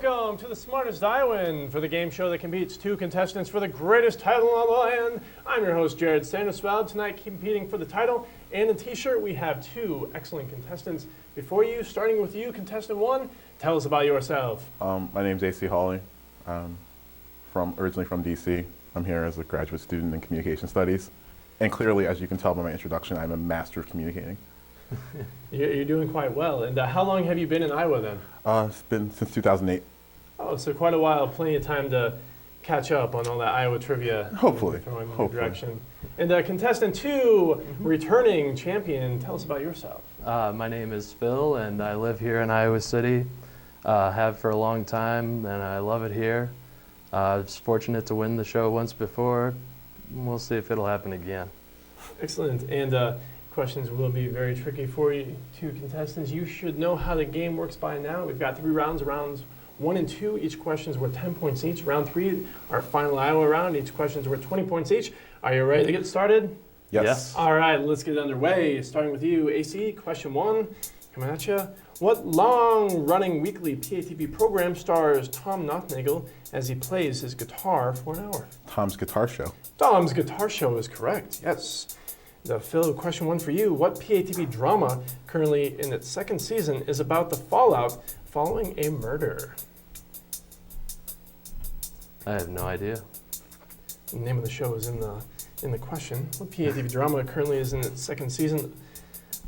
Welcome to the Smartest Iowan, for the game show that competes two contestants for the greatest title on the land. I'm your host, Jared Sanduswell. Tonight, competing for the title and a t-shirt, we have two excellent contestants before you. Starting with you, contestant one, tell us about yourself. My name's AC Hawley. I'm originally from DC. I'm here as a graduate student in communication studies. And clearly, as you can tell by my introduction, I'm a master of communicating. You're doing quite well. And how long have you been in Iowa then? It's been since 2008. Oh, so quite a while. Plenty of time to catch up on all that Iowa trivia. Hopefully. Throwing in your direction. And contestant two, returning champion, tell us about yourself. My name is Phil, and I live here in Iowa City. Have for a long time, and I love it here. I was fortunate to win the show once before. We'll see if it'll happen again. Excellent. And questions will be very tricky for you two contestants. You should know how the game works by now. We've got 3 rounds, rounds 1 and 2. Each question's worth 10 points each. Round 3, our final Iowa round, each question's worth 20 points each. Are you ready to get started? Yes. All right, let's get underway. Starting with you, AC. Question 1, coming at you. What long-running weekly PATV program stars Tom Nothnagel as he plays his guitar for an hour? Tom's Guitar Show. Tom's Guitar Show is correct, yes. Phil, question 1 for you. What PATV drama, currently in its 2nd season, is about the fallout following a murder? I have no idea. The name of the show is in the question. What PATV drama currently is in its 2nd season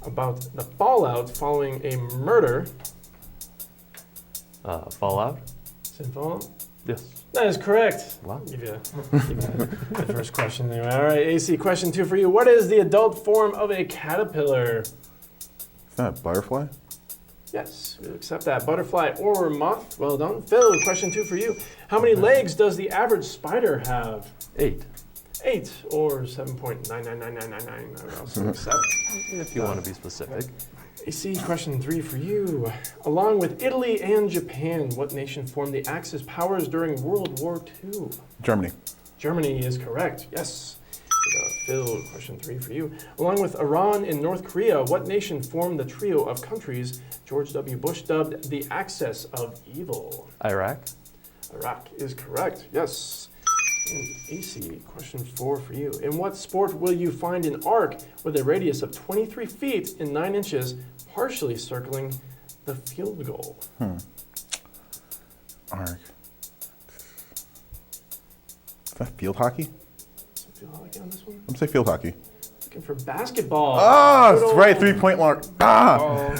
about the fallout following a murder? Fallout? Is it Fallout? Yes. That is correct. Wow. I'll give you the first question anyway. All right, AC, question 2 for you. What is the adult form of a caterpillar? Is that a butterfly? Yes, we'll accept that. Butterfly or moth. Well done. Phil, question 2 for you. How many legs does the average spider have? 8. 8 or 7.999999. I would also accept. If you want to be specific. AC, question 3 for you. Along with Italy and Japan, what nation formed the Axis powers during World War II? Germany. Germany is correct, yes. Phil, question 3 for you. Along with Iran and North Korea, what nation formed the trio of countries George W. Bush dubbed the Axis of Evil? Iraq? Iraq is correct, yes. And AC, question 4 for you. In what sport will you find an arc with a radius of 23 feet and 9 inches, partially circling the field goal? Arc. Is that field hockey? Some field hockey on this one? I'm going to say field hockey. Looking for basketball. Ah, Good that's old right, 3-point mark. Ah, ball.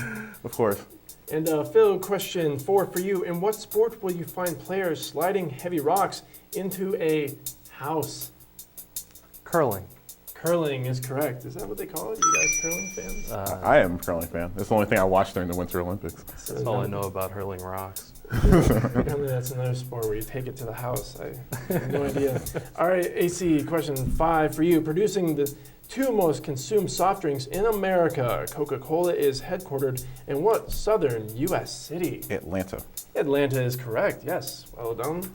of course. And Phil, question 4 for you. In what sport will you find players sliding heavy rocks into a house? Curling. Curling is correct. Is that what they call it? You guys curling fans? I am a curling fan. It's the only thing I watched during the Winter Olympics. That's all I know about hurling rocks. Apparently that's another sport where you take it to the house. I have no idea. All right, AC, question 5 for you. Producing the 2 most consumed soft drinks in America, Coca-Cola is headquartered in what southern U.S. city? Atlanta. Atlanta is correct, yes. Well done.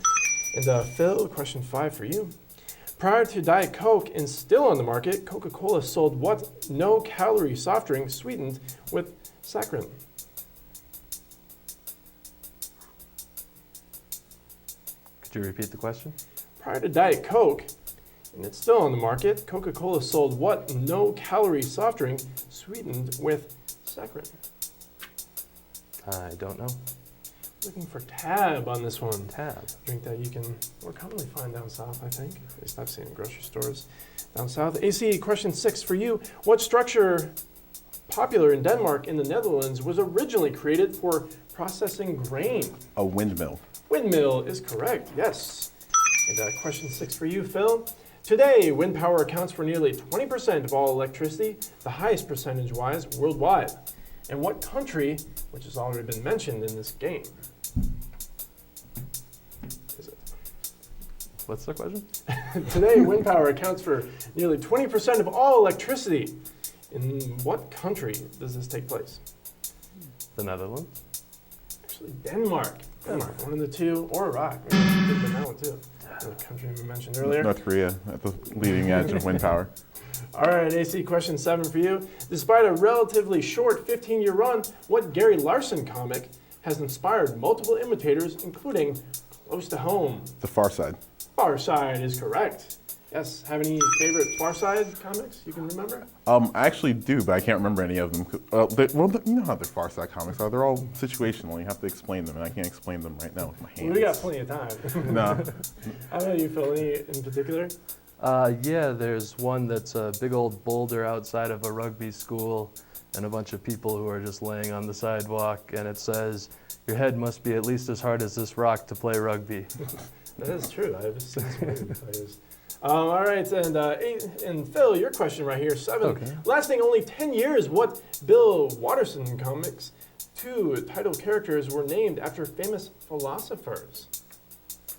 And Phil, question 5 for you. Prior to Diet Coke and still on the market, Coca-Cola sold what no-calorie soft drink sweetened with saccharin? Could you repeat the question? Prior to Diet Coke, and it's still on the market, Coca-Cola sold what no-calorie soft drink sweetened with saccharin? I don't know. Looking for Tab on this one. Tab. Drink that you can more commonly find down south, I think. At least I've seen in grocery stores down south. AC, question 6 for you. What structure, popular in Denmark and the Netherlands, was originally created for processing grain? A windmill. Windmill is correct, yes. And question 6 for you, Phil. Today, wind power accounts for nearly 20% of all electricity, the highest percentage-wise worldwide. And what country, which has already been mentioned in this game, is it? What's the question? Today, wind power accounts for nearly 20% of all electricity. In what country does this take place? The Netherlands? Actually, Denmark. Denmark, one of the two, or Iraq. We did that one too. The country we mentioned earlier. North Korea at the leading edge of wind power. All right, AC, question 7 for you. Despite a relatively short 15-year run, what Gary Larson comic has inspired multiple imitators, including Close to Home? The Far Side. Far Side is correct. Yes, have any favorite Far Side comics you can remember? I actually do, but I can't remember any of them. You know how the Far Side comics are. They're all situational. You have to explain them, and I can't explain them right now with my hands. We got plenty of time. Nah. How about you, Phil? Any in particular? Yeah, there's one that's a big old boulder outside of a rugby school and a bunch of people who are just laying on the sidewalk, and it says, "Your head must be at least as hard as this rock to play rugby." That is true. I've seen some rugby players. All right, and Phil, your question right here, 7. Okay. Lasting only 10 years, what Bill Watterson comics 2 title characters were named after famous philosophers?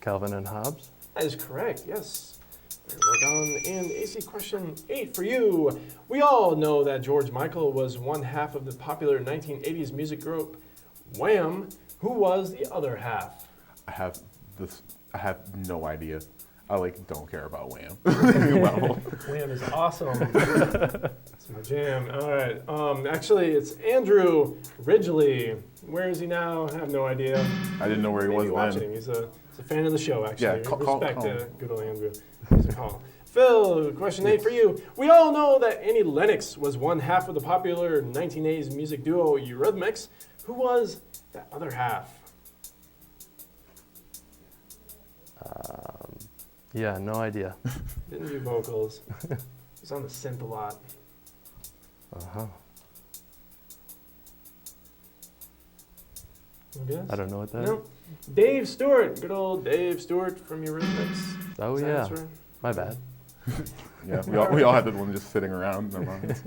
Calvin and Hobbes. That is correct, yes. Very well done. And AC question 8 for you. We all know that George Michael was one half of the popular 1980s music group Wham! Who was the other half? I have no idea. I don't care about Wham. Wow. Wham is awesome. That's my jam. All right. Actually, it's Andrew Ridgely. Where is he now? I have no idea. I didn't know where he Maybe was watching. then. He's a fan of the show, actually. Yeah, call Respect him. to good old Andrew. He's a call. Phil, question 8 for you. We all know that Annie Lennox was one half of the popular 1980s music duo Eurythmics. Who was that other half? Yeah, no idea. Didn't do vocals. He's on the synth a lot. Uh-huh. You guess? I don't know what that is. No. Dave Stewart. Good old Dave Stewart from Eurythmics. Oh, Is that yeah. answer? My bad. Yeah, we all had the one just sitting around in our minds.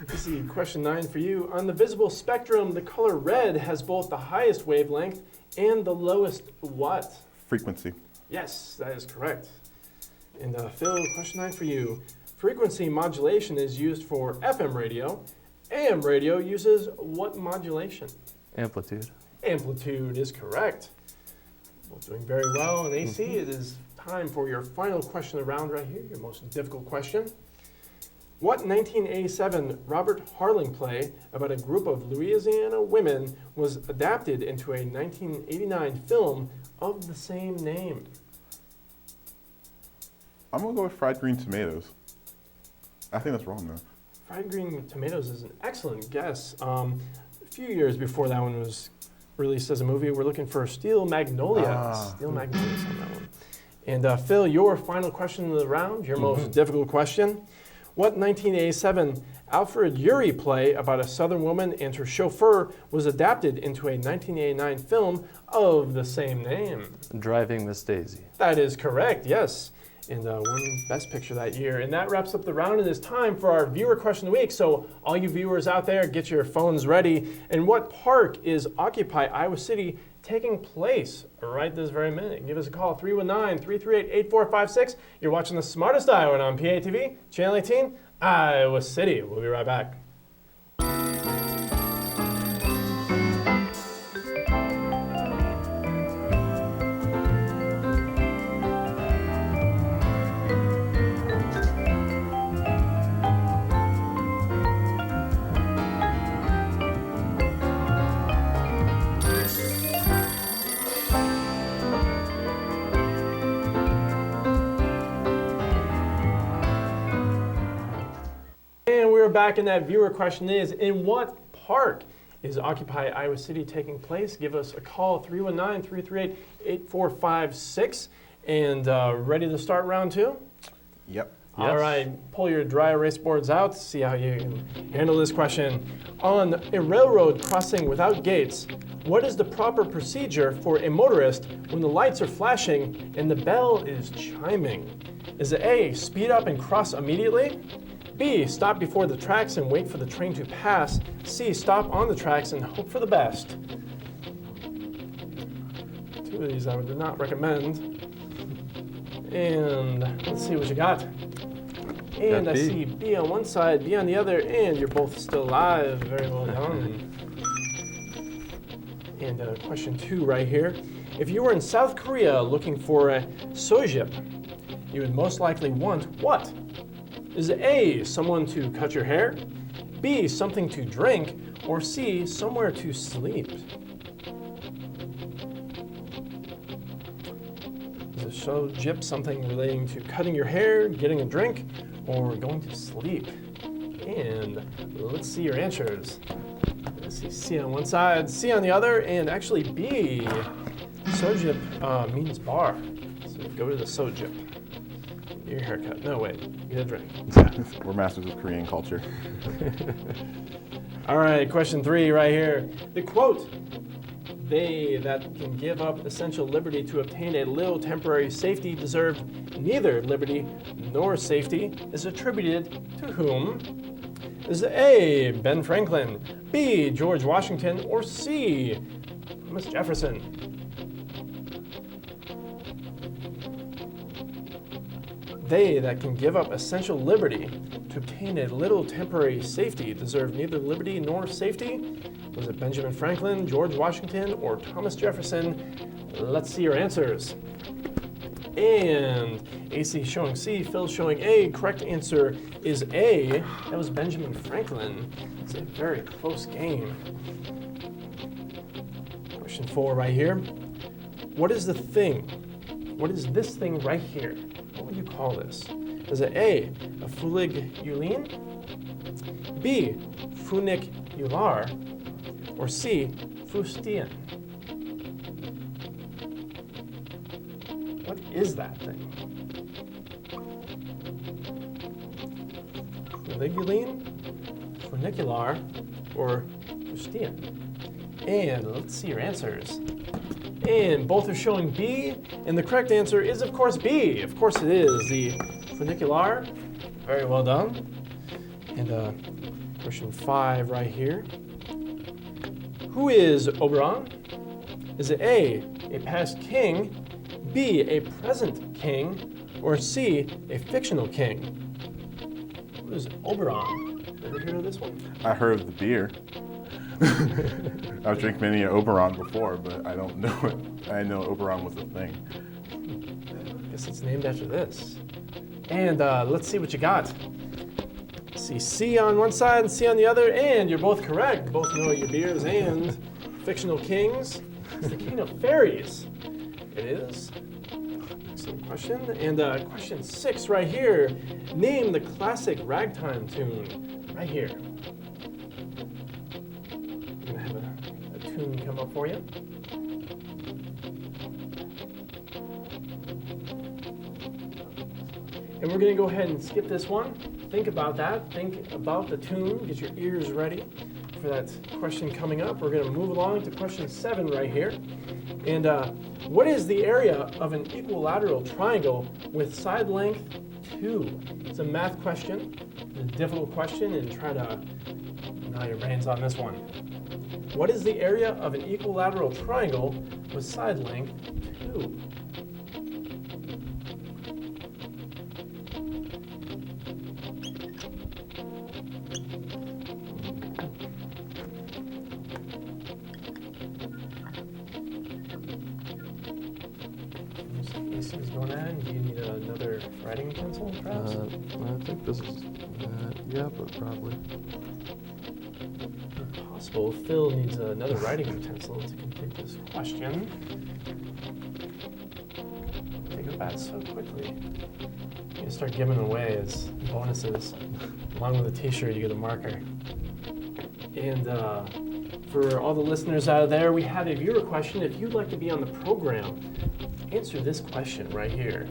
Let's see, question 9 for you. On the visible spectrum, the color red has both the highest wavelength and the lowest what? Frequency. Yes, that is correct. And Phil, question 9 for you. Frequency modulation is used for FM radio. AM radio uses what modulation? Amplitude. Amplitude is correct. Both doing very well. And AC, it is time for your final question of the round right here, your most difficult question. What 1987 Robert Harling play about a group of Louisiana women was adapted into a 1989 film of the same name? I'm going to go with Fried Green Tomatoes. I think that's wrong, though. Fried Green Tomatoes is an excellent guess. A few years before that one was released as a movie, we're looking for Steel Magnolias. Steel Magnolias on that one. And Phil, your final question of the round, your most difficult question. What 1987 Alfred Urey play about a Southern woman and her chauffeur was adapted into a 1989 film of the same name? Driving Miss Daisy. That is correct, yes. And won Best Picture that year. And that wraps up the round. It is time for our viewer question of the week. So all you viewers out there, get your phones ready. And what park is Occupy Iowa City taking place right this very minute? Give us a call, 319-338-8456. You're watching the Smartest Iowan on PATV, Channel 18, Iowa City. We'll be right back. And we're back, and that viewer question is, in what park is Occupy Iowa City taking place? Give us a call, 319-338-8456. And ready to start round 2? Yep. All right, pull your dry erase boards out, see how you can handle this question. On a railroad crossing without gates, what is the proper procedure for a motorist when the lights are flashing and the bell is chiming? Is it A, speed up and cross immediately? B, stop before the tracks and wait for the train to pass? C, stop on the tracks and hope for the best? 2 of these I would not recommend. And let's see what you got. And I B. see B on one side, B on the other, and you're both still alive. Very well done. And question 2 right here. If you were in South Korea looking for a sojip, you would most likely want what? Is it A, someone to cut your hair? B, something to drink? Or C, somewhere to sleep? sojip, something relating to cutting your hair, getting a drink, or going to sleep. And let's see your answers. Let's see C on one side, C on the other, and actually B, sojip means bar. So go to the sojip. Get your haircut. No, wait, get a drink. We're masters of Korean culture. All right, question 3 right here. The quote, "They that can give up essential liberty to obtain a little temporary safety deserve neither liberty nor safety," is attributed to whom? Is it A, Ben Franklin, B, George Washington, or C, Thomas Jefferson? They that can give up essential liberty to obtain a little temporary safety deserve neither liberty nor safety. Was it Benjamin Franklin, George Washington, or Thomas Jefferson? Let's see your answers. And AC showing C, Phil showing A. Correct answer is A. That was Benjamin Franklin. It's a very close game. Question 4 right here. What is the thing? What is this thing right here? What would you call this? Is it A, a fulig-ulin, B, funicular, or C, fustian? What is that thing? Fulig-ulin, funicular, or fustian? And let's see your answers. And both are showing B, and the correct answer is, of course, B. Of course it is, the funicular. Very well done. And question 5 right here. Who is Oberon? Is it A, a past king, B, a present king, or C, a fictional king? Who is Oberon? Ever hear of this one? I heard of the beer. I've drank many an Oberon before, but I don't know it. I know Oberon was a thing. Guess it's named after this. And let's see what you got. See C on one side and C on the other, and you're both correct. Both know your beers and fictional kings. It's the king of fairies. It is. Excellent question. And question 6 right here. Name the classic ragtime tune. Right here. I'm gonna have a tune come up for you. And we're going to go ahead and skip this one. Think about that. Think about the tune. Get your ears ready for that question coming up. We're going to move along to question 7 right here. And what is the area of an equilateral triangle with side length 2? It's a math question. It's a difficult question, and try to gnaw your brains on this one. What is the area of an equilateral triangle with side length 2? This is going on. Do you need another writing pencil, perhaps? I think this is, yeah, but probably. Possible. Phil needs another writing utensil to complete this question. They go by so quickly. You can start giving away as bonuses. Along with a t-shirt, you get a marker. And for all the listeners out there, we have a viewer question. If you'd like to be on the program, answer this question right here.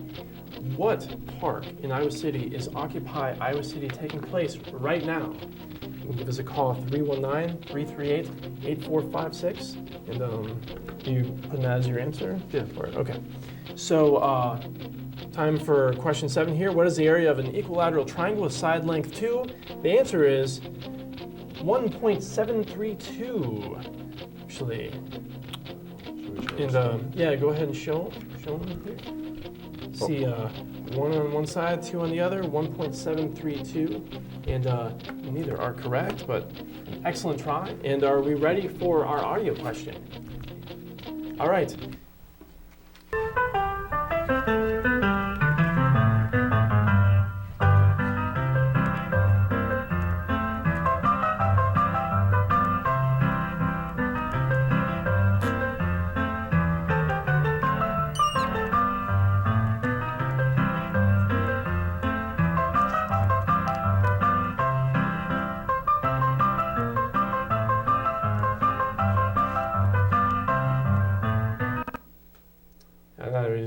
What park in Iowa City is Occupy Iowa City taking place right now? You can give us a call, 319-338-8456. And you put that as your answer? Yeah. For it? Okay. So time for question 7 here. What is the area of an equilateral triangle with side length 2? The answer is 1.732. Actually. And yeah, go ahead and show them here. See 1 on one side, 2 on the other, 1.732. And neither are correct, but an excellent try. And are we ready for our audio question? All right.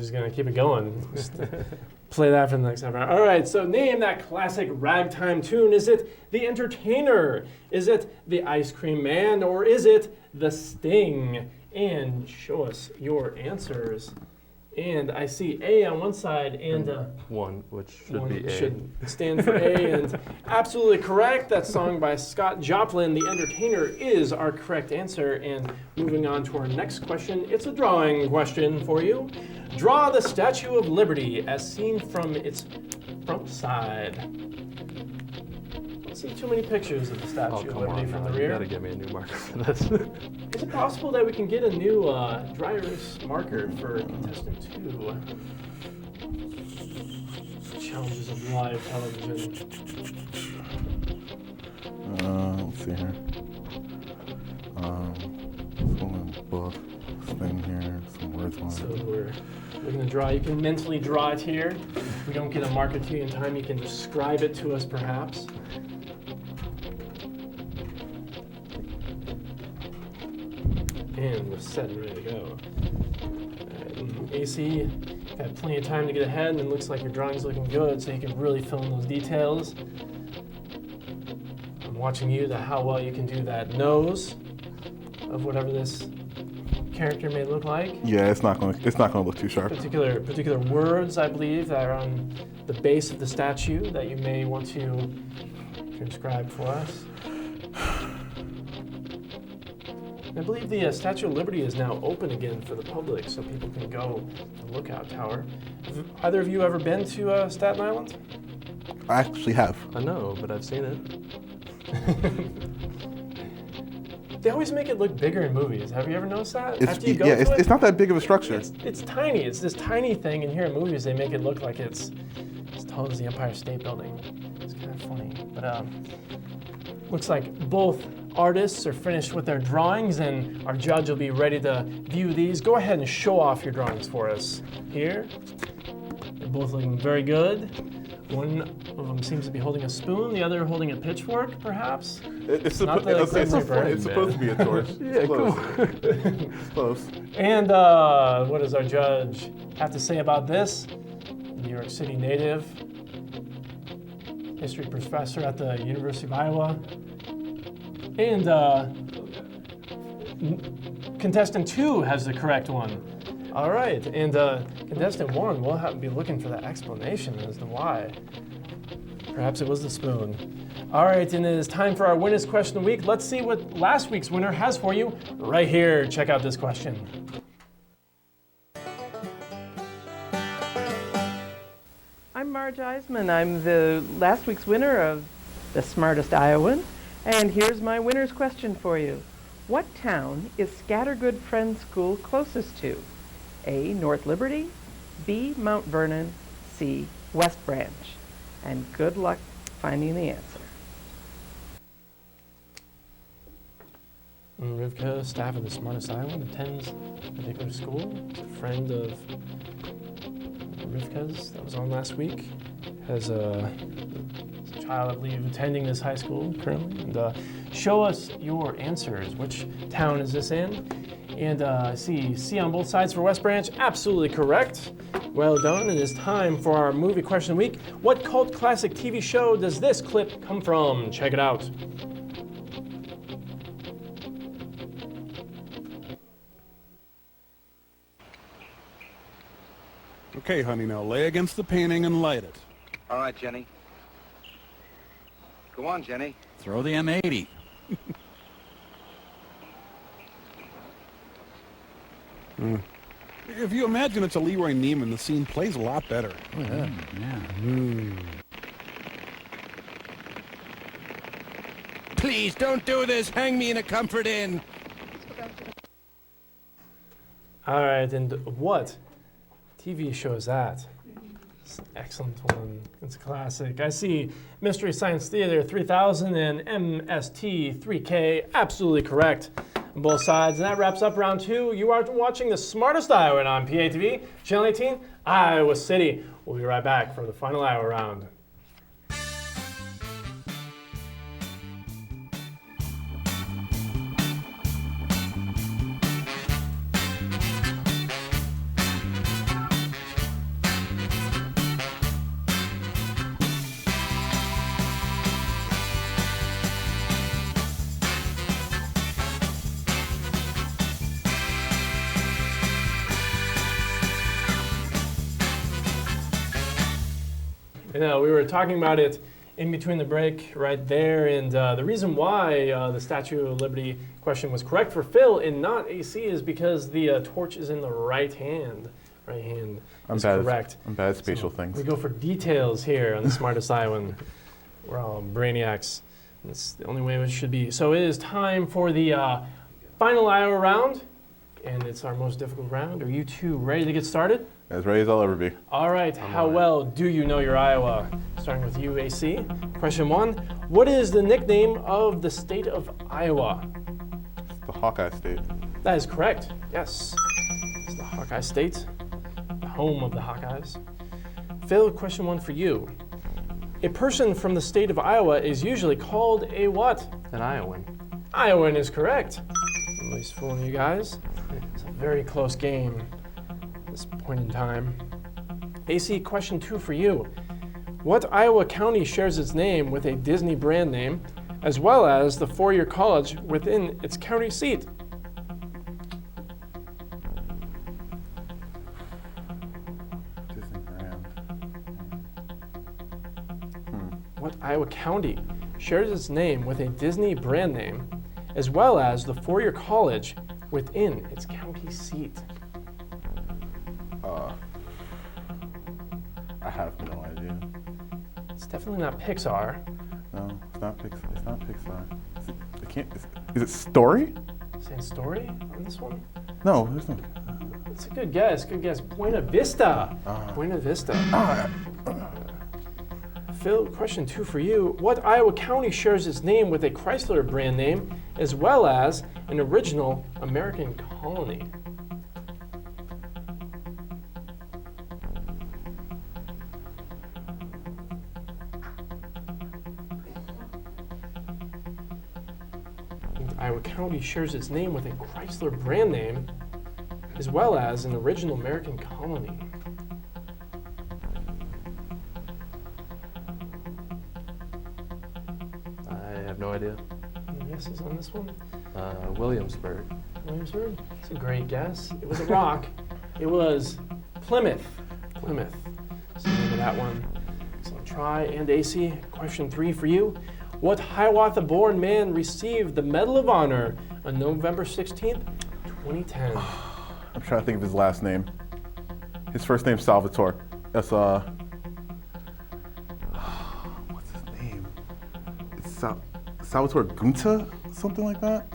just going to keep it going. Just play that for the next half hour. All right, so name that classic ragtime tune. Is it The Entertainer? Is it The Ice Cream Man? Or is it The Sting? And show us your answers. And I see A on one side and One, which should one be A. should stand for A. And absolutely correct. That song by Scott Joplin, The Entertainer, is our correct answer. And moving on to our next question, it's a drawing question for you. Draw the Statue of Liberty as seen from its front side. Don't see too many pictures of the Statue Oh, of come Liberty on from now. the You rear. gotta give me a new marker for this. Is it possible that we can get a new dry erase marker for contestant 2? Challenges of live television. Let's see here. Some book thing here, some words on So it. we're going to draw. You can mentally draw it here. If we don't get a marker to you in time, you can describe it to us perhaps. And we're set and ready to go. Alright, and AC, you've had plenty of time to get ahead, and it looks like your drawing's looking good, so you can really fill in those details. I'm watching you to how well you can do that nose of whatever this character may look like. Yeah, it's not gonna look too sharp. Particular words, I believe, that are on the base of the statue that you may want to transcribe for us. I believe the Statue of Liberty is now open again for the public, so people can go to the lookout tower. Have either of you ever been to Staten Island? I actually have. I know, but I've seen it. They always make it look bigger in movies. Have you ever noticed that? After you go Yeah, to it, it's not that big of a structure. it's tiny. It's this tiny thing, and here in movies they make it look like it's as tall as the Empire State Building. It's kind of funny, but looks like both artists are finished with their drawings, and our judge will be ready to view these. Go ahead and show off your drawings for us here. They're both looking very good. One of them seems to be holding a spoon, the other holding a pitchfork, perhaps. It's Not the Grim Reaper. supposed to be a torch. Yeah, Close. come It's close. And what does our judge have to say about this? New York City native, history professor at the University of Iowa, and contestant 2 has the correct one. All right, and contestant 1 will have to be looking for that explanation as to why. Perhaps it was the spoon. All right, and it is time for our winner's question of the week. Let's see what last week's winner has for you right here. Check out this question. I'm Marge Eisman. I'm the last week's winner of the Smartest Iowan. And here's my winner's question for you. What town is Scattergood Friends School closest to? A, North Liberty, B, Mount Vernon, C, West Branch. And good luck finding the answer. Rivka, staff of the Smartest Iowan, attends a particular school. It's a friend of Rivka's that was on last week. Has a child, I believe, attending this high school currently. And show us your answers. Which town is this in? And I see C on both sides for West Branch. Absolutely correct. Well done. It is time for our movie question of the week. What cult classic TV show does this clip come from? Check it out. Okay, honey, now lay against the painting and light it. All right, Jenny. Go on, Jenny. Throw the M80. If you imagine it's a Leroy Neiman, the scene plays a lot better. Oh, yeah. Please don't do this. Hang me in a comfort inn. All right, and what TV show is that? It's an excellent one. It's a classic. I see Mystery Science Theater 3000 and MST 3K. Absolutely correct on both sides. And that wraps up round 2. You are watching the Smartest Iowan on PATV, Channel 18, Iowa City. We'll be right back for the final Iowa round. know, we were talking about it in between the break right there, and the reason why the Statue of Liberty question was correct for Phil and not AC is because the torch is in the right hand. Right hand is correct. I'm bad at spatial things. We go for details here on the Smartest Iowan. We're all brainiacs. That's the only way it should be. So it is time for the final Iowa round, and it's our most difficult round. Are you two ready to get started? As ready as I'll ever be. All right, how well do you know your Iowa? Starting with you, AC. Question 1, what is the nickname of the state of Iowa? It's the Hawkeye State. That is correct, yes. It's the Hawkeye State, the home of the Hawkeyes. Phil, question 1 for you. A person from the state of Iowa is usually called a what? An Iowan. Iowan is correct. At least fooling you guys. It's a very close game at this point in time. AC, question 2 for you. What Iowa county shares its name with a Disney brand name, as well as the four-year college within its county seat? Disney brand. What Iowa county shares its name with a Disney brand name, as well as the four-year college within its county seat? I have no idea. It's definitely not Pixar. No, it's not Pixar. It's not Pixar. Is it Story? Same story on this one? No, there's no. It's a good guess. Good guess. Buena Vista. Buena Vista. Phil, question 2 for you. What Iowa county shares its name with a Chrysler brand name, as well as an original American colony? Iowa county shares its name with a Chrysler brand name, as well as an original American colony. I have no idea. Any guesses on this one? Williamsburg. Williamsburg? It's a great guess. It was a rock. It was Plymouth. Plymouth. So the name of that one. Excellent try. And AC, question 3 for you. What Hiawatha-born man received the Medal of Honor on November 16th, 2010? I'm trying to think of his last name. His first name's Salvatore. That's what's his name? It's Salvatore Gunta, something like that.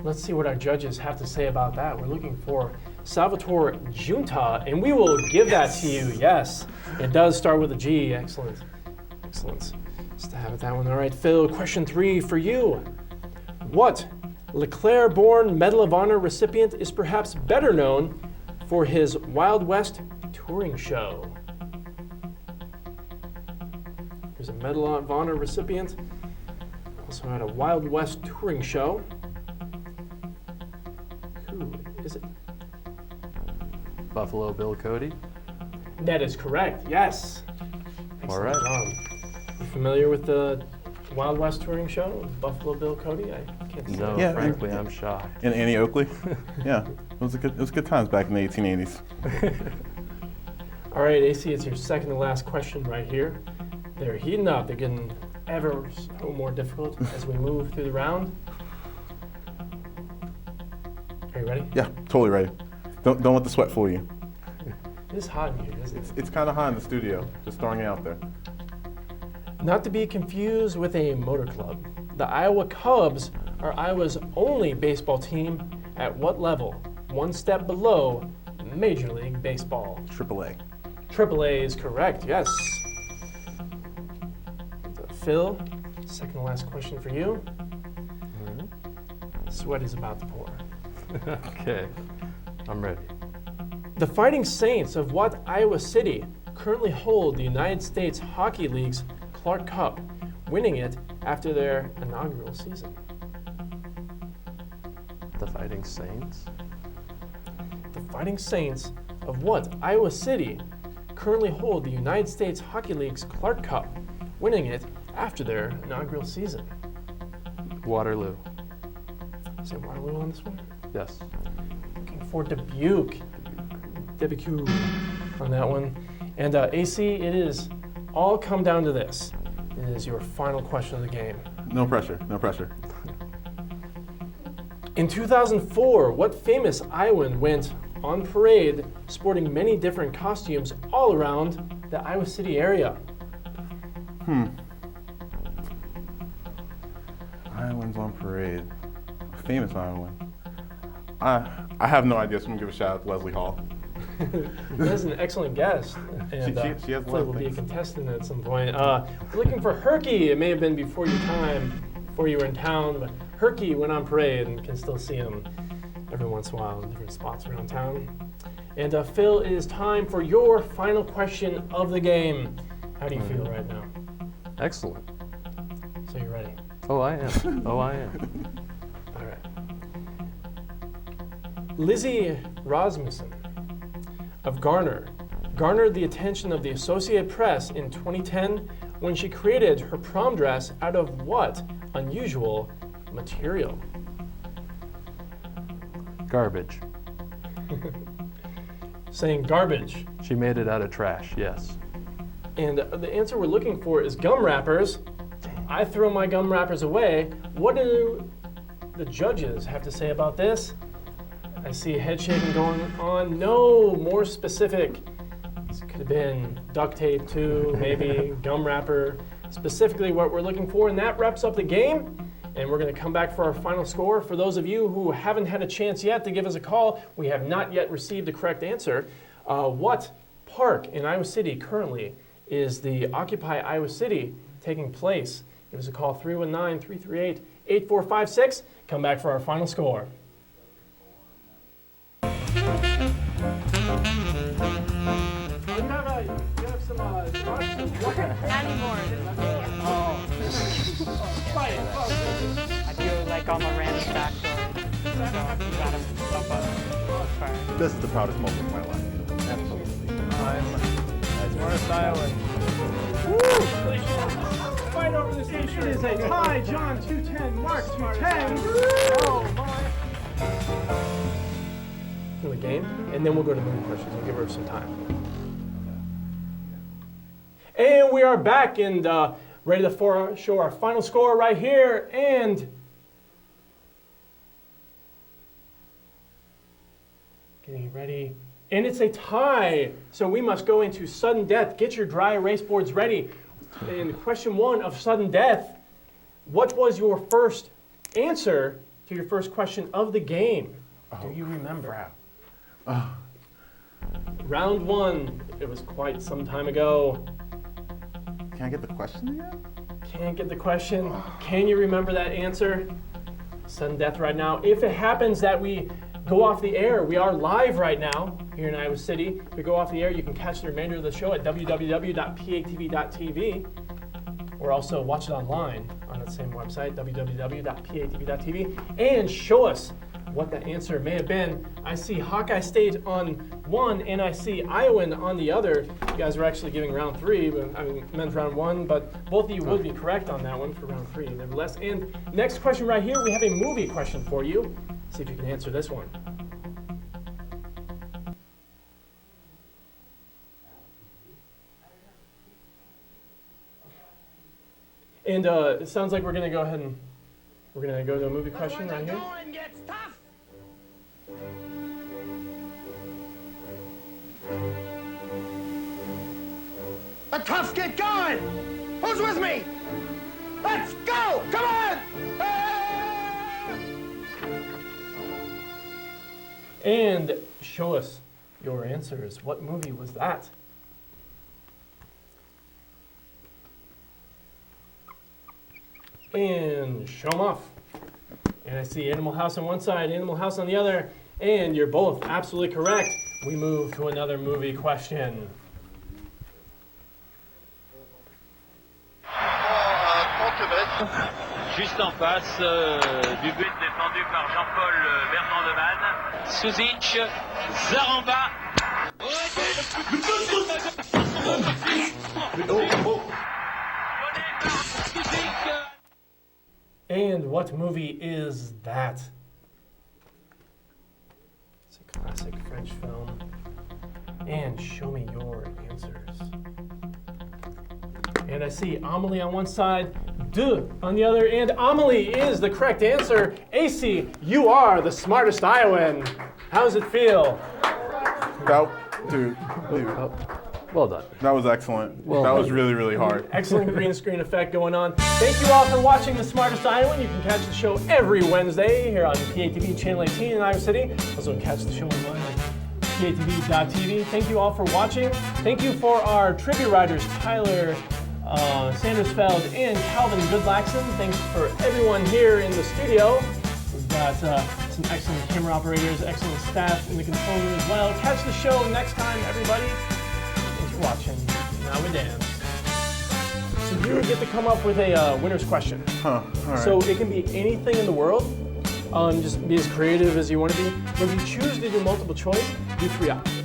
Let's see what our judges have to say about that. We're looking for Salvatore Junta, and we will give that to you. Yes, it does start with a G. Excellent. Excellent. Just to have it that one. All right, Phil, question 3 for you. What LeClaire-born Medal of Honor recipient is perhaps better known for his Wild West touring show? Here's a Medal of Honor recipient. Also had a Wild West touring show. Who is it? Buffalo Bill Cody. That is correct, yes. All right. Job. You familiar with the Wild West touring show, Buffalo Bill Cody? I can't see. No, Yeah, frankly, I'm shocked. And Annie Oakley. Yeah, it was good times back in the 1880s. All right, AC, it's your second to last question right here. They're heating up. They're getting ever so more difficult as we move through the round. Are you ready? Yeah, totally ready. Don't let the sweat fool you. It is hot in here, isn't it? It's kind of hot in the studio. Just throwing it out there. Not to be confused with a motor club. The Iowa Cubs are Iowa's only baseball team at what level? One step below Major League Baseball. AAA. AAA is correct, yes. Phil, second to last question for you. Sweat is about to pour. Okay, I'm ready. The Fighting Saints of what Iowa City currently hold the United States Hockey League's Clark Cup, winning it after their inaugural season? The Fighting Saints. The Fighting Saints of what Iowa City currently hold the United States Hockey League's Clark Cup, winning it after their inaugural season? Waterloo. Is it Waterloo on this one? Yes. Looking for Dubuque on that one. And AC, it is all come down to this. It is your final question of the game. No pressure, no pressure. In 2004, what famous Iowan went on parade sporting many different costumes all around the Iowa City area? Iowans on parade. Famous Iowan. I have no idea, so I'm going to give a shout out to Leslie Hall. That's an excellent guess. And She has a lot hopefully of will be a things. contestant at some point. We're looking for Herky. It may have been before your time, before you were in town, but Herky went on parade and can still see him every once in a while in different spots around town. And Phil, it is time for your final question of the game. How do you feel right now? Excellent. So you're ready? Oh, I am. Oh, I am. All right. Lizzie Rasmussen of Garner garnered the attention of the Associated Press in 2010 when she created her prom dress out of what unusual material? Garbage. Saying garbage. She made it out of trash, yes. And the answer we're looking for is gum wrappers. I throw my gum wrappers away. What do the judges have to say about this? I see head shaking going on. No, more specific. This could have been duct tape too, maybe gum wrapper. Specifically what we're looking for, and that wraps up the game. And we're going to come back for our final score. For those of you who haven't had a chance yet to give us a call, we have not yet received the correct answer. What park in Iowa City currently is the Occupy Iowa City taking place? Give us a call, 319-338-8456. Come back for our final score. You have some Anymore. I do like all my random factoids. So you gotta bump up. This is the proudest moment of my life. Absolutely. Smartest Iowan. Fight over this t-shirt. It is a tie. John 210, Mark 210. Oh my. For the game, and then we'll go to movie questions. We'll give her some time. And we are back and ready to show our final score right here. And getting ready. And it's a tie. So we must go into sudden death. Get your dry erase boards ready. In question 1 of sudden death, what was your first answer to your first question of the game? Do you remember? Round 1, it was quite some time ago. Can I get the question again? Can't get the question. Can you remember that answer? Sudden death right now. If it happens that we go off the air, we are live right now here in Iowa City. If we go off the air, you can catch the remainder of the show at www.patv.tv, or also watch it online on that same website, www.patv.tv, and show us what the answer may have been. I see Hawkeye State on one, and I see Iowan on the other. You guys are actually giving round 3, but I meant round 1, but both of you would be correct on that one for round 3, nevertheless. And next question right here, we have a movie question for you. See if you can answer this one. And it sounds like we're going to go ahead and we're going to go to a movie question right here. The toughs get going! Who's with me? Let's go! Come on! And show us your answers. What movie was that? And show them off. And I see Animal House on one side, Animal House on the other, and you're both absolutely correct. We move to another movie question. Juste en face du but défendu par Jean-Paul Bermandeman. Suzic, Zaramba. And what movie is that? It's a classic French film. And show me your answers. And I see Amelie on one side, De on the other, and Amelie is the correct answer. AC, you are the smartest Iowan. How does it feel? Dude, Well done. that was excellent. Well that was done. really, really hard. Excellent green screen effect going on. Thank you all for watching The Smartest Iowan. You can catch the show every Wednesday here on PATV Channel 18 in Iowa City. Also catch the show online at patv.tv. Thank you all for watching. Thank you for our trivia writers, Tyler Sandersfeld and Calvin Goodlaxon. Thanks for everyone here in the studio. We've got some excellent camera operators, excellent staff in the control room as well. Catch the show next time, everybody. Thanks for watching. Now we dance. So you get to come up with a winner's question. All right. So it can be anything in the world. Just be as creative as you want to be. But if you choose to do multiple choice, do 3 options.